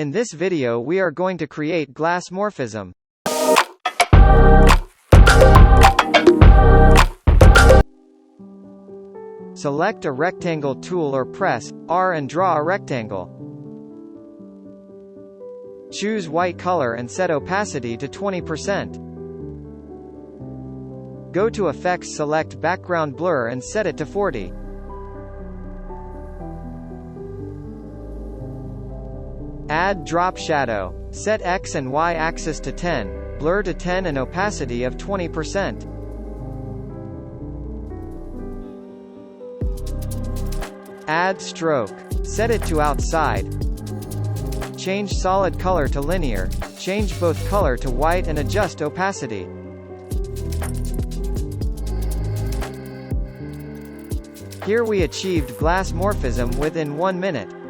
In this video we are going to create Glassmorphism. Select a rectangle tool or press R and draw a rectangle. Choose white color and set opacity to 20%. Go to Effects, select Background Blur and set it to 40. Add drop shadow. Set X and Y axis to 10, blur to 10 and opacity of 20%. Add stroke. Set it to outside. Change solid color to linear. Change both color to white and adjust opacity. Here we achieved Glassmorphism within 1 minute.